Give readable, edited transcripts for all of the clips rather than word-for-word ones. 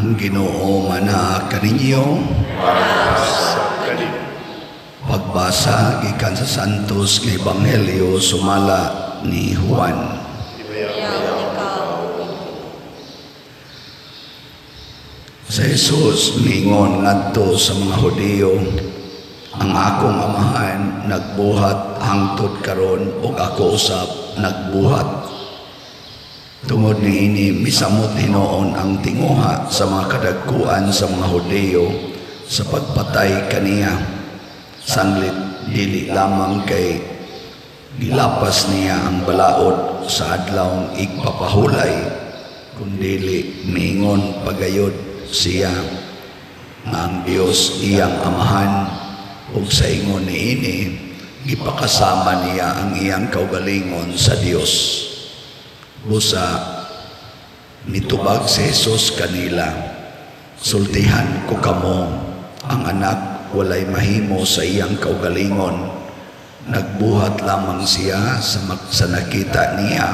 Ang Ginoo mana kaninyo. Pagbasa gikan sa Santos nga Ebanghelyo sumala ni Juan. Sa Jesus mingon ngadto sa mga Hudiyo, ang akong amahan nagbuhat hangtod karon ug ako usab nagbuhat. Tungod niini misamot hinuon ang tinguha sa mga kadagkuan sa mga Hudiyo sa pagpatay kaniya. Sanglit dili lamang kay gilapas niya ang balaod sa adlawng igpapahulay, kundili miingon pagayod siya nga ang Dios iyang amahan, ug sa ingon niini gipakasama niya ang iyang kaugalingon sa Dios. Busa nitubag si Jesus kanila, sultihan ko kamo, ang anak walay mahimo sa iyang kaugalingon. Nagbuhat lamang siya sa nakita niya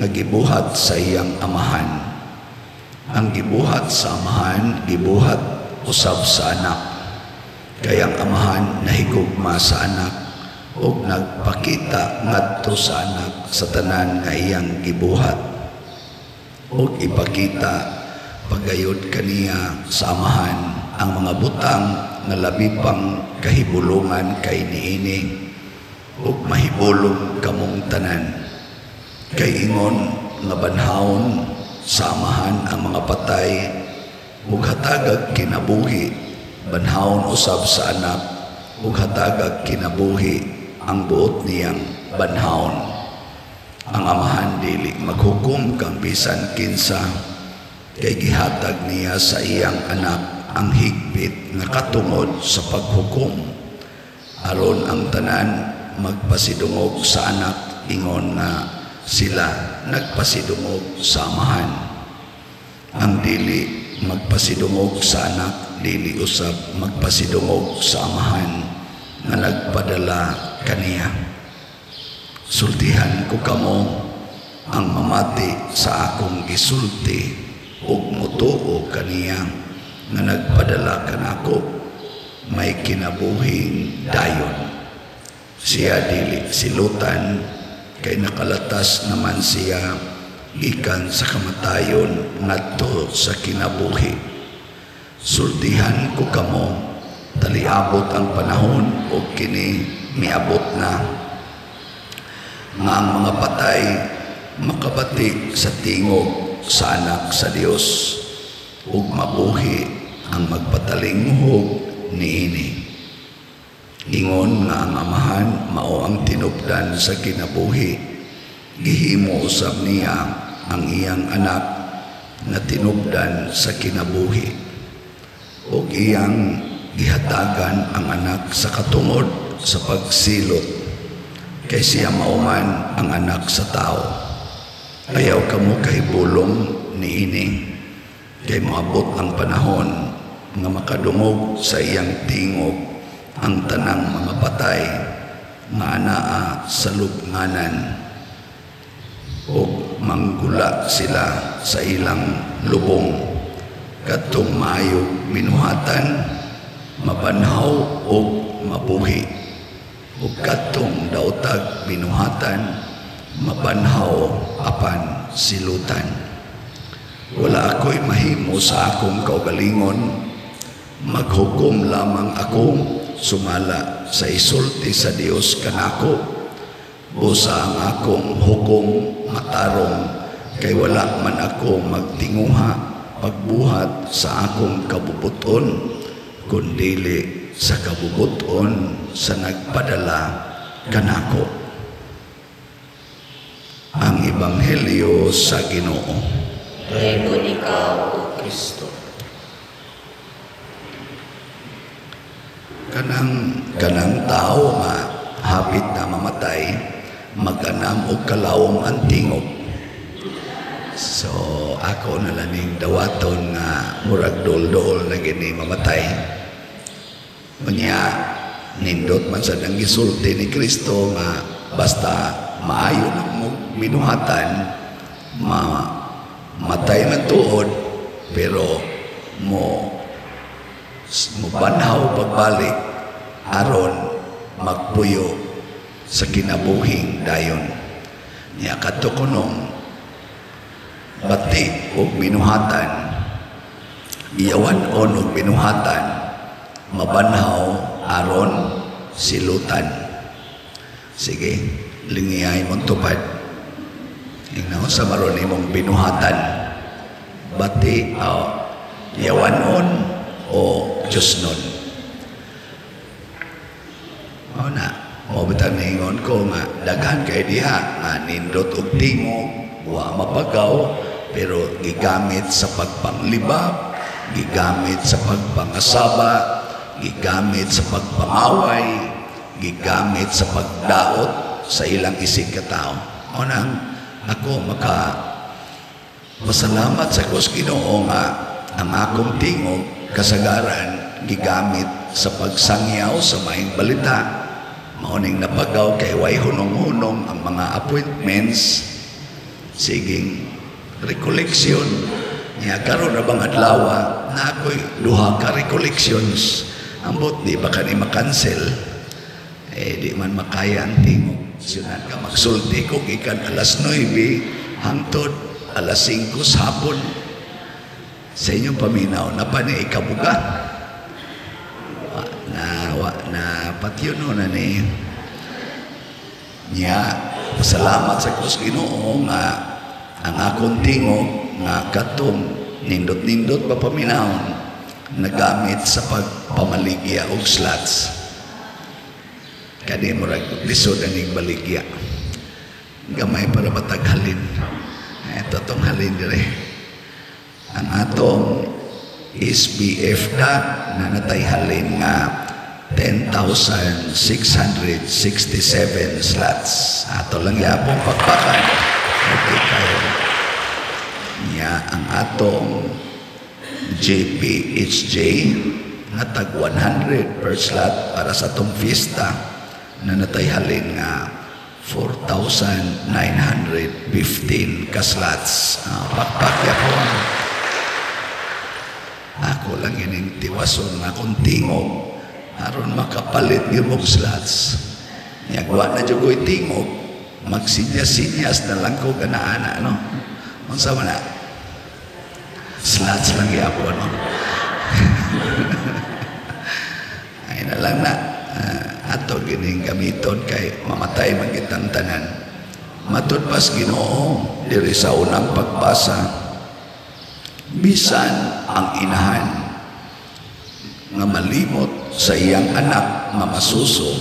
nga gibuhat sa iyang amahan. Ang gibuhat sa amahan, gibuhat usab sa anak. Kaya ang amahan nahigugma sa anak ug nagpakita ngadto sa anak sa tanan nga iyang gibuhat. Ug ipakita pagayod kaniya sa amahan ang mga butang nga labi pang kahibulungan kay niini, ug mahibulong kamong tanan. Kay ingon nga banhawon sa amahan ang mga patay ug hatagag kinabuhi, banhawon usab sa anak ug hatagag kinabuhi ang buot niyang banhawon. Ang amahan dili maghukom kang bisan kinsa, kay gihatag niya sa iyang anak ang higpit nga katungod sa paghukom, aron ang tanan magpasidungog sa anak, ingon na sila nagpasidungog sa amahan. Ang dili magpasidungog sa anak, dili usab magpasidungog sa amahan nga nagpadala kaniya. Sultihan ko kamo, ang mamati sa akong gisulti ug mutuo kaniya nga nagpadala kanako may kinabuhing dayon. Siya dili silutan, kay nakalatas naman siya gikan sa kamatayon ngadto sa kinabuhi. Sultihan ko kamo, taliabot ang panahon ug kini miabot na, nga ang mga patay makabati sa tingog sa anak sa Dios ug mabuhi ang magpatalinghuhog niini. Ingon nga ang amahan mao ang tinubdan sa kinabuhi, gihimo usab niya ang iyang anak na tinubdan sa kinabuhi, ug iyang gihatagan ang anak sa katungod sa pagsilot, kay siya mauman ang anak sa tao. Ayaw kamo kahibulong niini, kay moabot ang panahon nga makadungog sa iyang tingog ang tanang mga patay nga anaa sa lubnganan, ug manggula sila sa ilang lubong. Kadtong maayog binuhatan, mabanhaw ug mabuhi, ug kadtong daotag binuhatan, mabanhaw apan silutan. Wala ako'y mahimo sa akong kaugalingon, maghukom lamang ako sumala sa isulti sa Dios kanako. Busa ang akong hukom matarong, kay wala man ako magtinguha pagbuhat sa akong kabubuton, kundili sa kabubuton sa nagpadala kanako. Ang Ebanghelyo sa Ginoo. Dayon ikaw, O Kristo. Kanang tao nga hapit na mamatay, mag-anam og kalawom ang tingog. So ako na laning dawaton nga murag dol-dol na gini mamatay. Unya nindot man sa nang gisulti ni Kristo nga basta maayo na mo binuhatan, matay man tuod, pero mo banhaw pagbalik aron magpuyo sa kinabuhing dayon. Niya kadto kunong bati o binuhatan, iyawan-on o binuhatan, mabanhaw aron silutan. Sige, lingiyay mong tupad. Ingnaw sa maron imong binuhatan, bati o iyawan-on o Diyos nun. O na, mabitang ningon ko nga, daghan kay diha, nga nindot og tingog, wa mapagaw, pero gigamit sa pagpanglibab, gigamit sa pagpangasaba, gigamit sa pagpangaway, gigamit sa pagdaot sa ilang isig katao. O nang ako pasalamat sa Ginoo nga ang akong tingog kasagaran gigamit sa pagsangyaw sa maing balita. Mauning napagaw kay way hunong-hunong ang mga appointments, siging recollection. Niya karon na bang adlaw na ako'y duha ka recollections. Ambot di ba ka ni makancel? Di man makaya ang tingog. Siunan ka magsulti ko gikan alas 9 hangtod alas 5 sa hapon. Sa inyong paminaw, na pa ni ikabuga? Na patyon na ni niya. Salamat sa Ginoo nga ang akong tingog nga katong nindot-nindot pa paminahon nagamit sa pagpamaligya og slots. Kani mo rag lisod aning baligya. Gamay para mataghalin. Ito tong halin dire. Ang atong SBF na natay halin nga 10,667 slots. Ato lang yapong pagpakan. Okay kayo. Niya ang atong JPHJ natag 100 per slot para sa atong fiesta na natay halin nga 4,915 ka slots. Pagpakya po. Ako lang ining tiwason nga kung tingog aron makapalit yung mong slots. Niyagwa na dyan ko'y tingog, magsinyas-sinyas na lang ko ganaana, no? Unsa man na? Slots lang yapo, no? Ay na lang na. Ato gining gamiton kay mamatay man kitang tanan. Matud pas Ginoo diri sa unang pagbasa, bisan ang inahan nga malimot sa iyang anak nga masuso,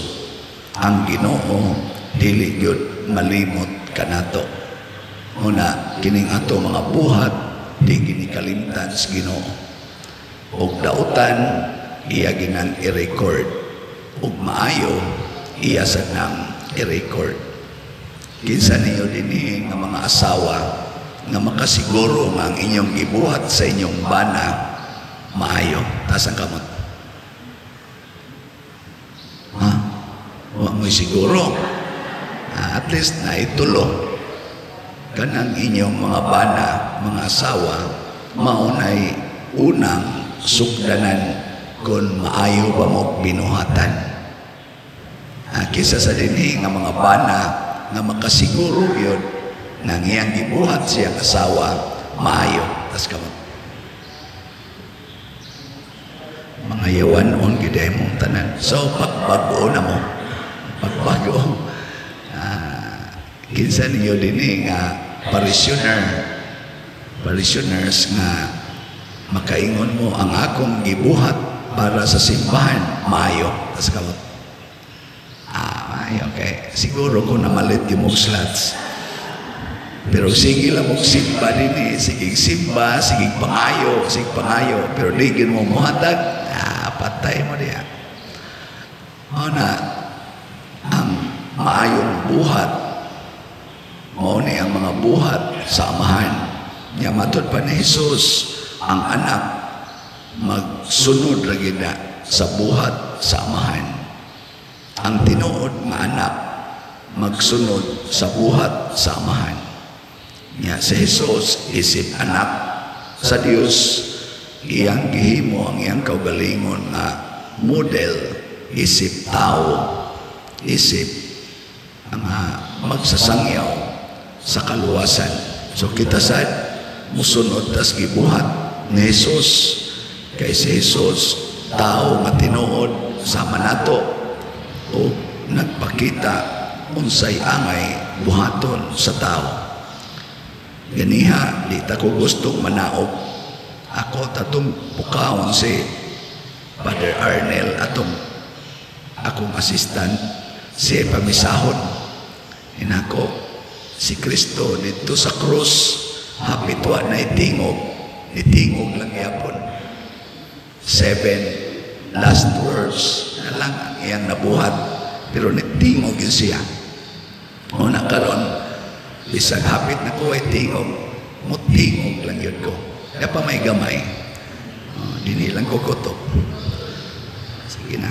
ang Ginoo dili gyud malimot kanato. Una kining ato mga buhat di ginikalimtan sa Ginoo. Og dautan iya ginang i-record, ug maayo iya sa nang i-record. Kinsa niyo dinhi nga mga asawa nga makasiguro nga ang inyong gibuhat sa inyong bana maayo. Taas ang kamot. Wa mo'y siguro. At least na itulo. Kanang inyong mga bana, mga asawa, maunay unang sukdanan kung maayo ba mo binuhatan. Kisa sa dinhi nga mga bana nga makasiguro yun nang iyang gibuhat siyang asawa maayo. Tas kamot. Mga yawan-on giday mong tanan. So pagbago na mo. Pagbago. Kinsa niyo din nga parishioners nga makaingon mo ang akong gibuhat para sa simbahan maayo. Tas kamot. Okay. Siguro ko namalit yung mong slots. Pero sige lang mong simba din sige simba, sige pangayo. Pero digin mo muhatag, patay mo diya. Na ang maayong buhat, mo ni ang mga buhat sa amahan. Niya matod pa ni Jesus, ang anak magsunod lagi na sa buhat sa amahan. Ang tinuod nga anak magsunod sa buhat sa amahan. Niya si Jesus isip anak sa Dios iyang gihimo ang iyang kaugalingon nga model isip tao, isip ang magsasangyaw sa kaluwasan. So kita sad musunod tas gibuhat ni Jesus, kay si Jesus tao nga tinuod sama nato o nagpakita unsay angay buhaton sa tao. Ganiha, di ta ko gustong manaog. Ako tatong pukawon si Father Arnel atong akong assistant si pamisahon. Inako si Kristo dito sa krus hapitwa na itingog lang yapon. 7 last words na lang ang iyang nabuhat, pero nitingog yun siya. Una karon bisag hapit na ko ay tingog, mutingog lang yun ko. Kaya pa may gamay. Dinilang ko kutok. Sige na.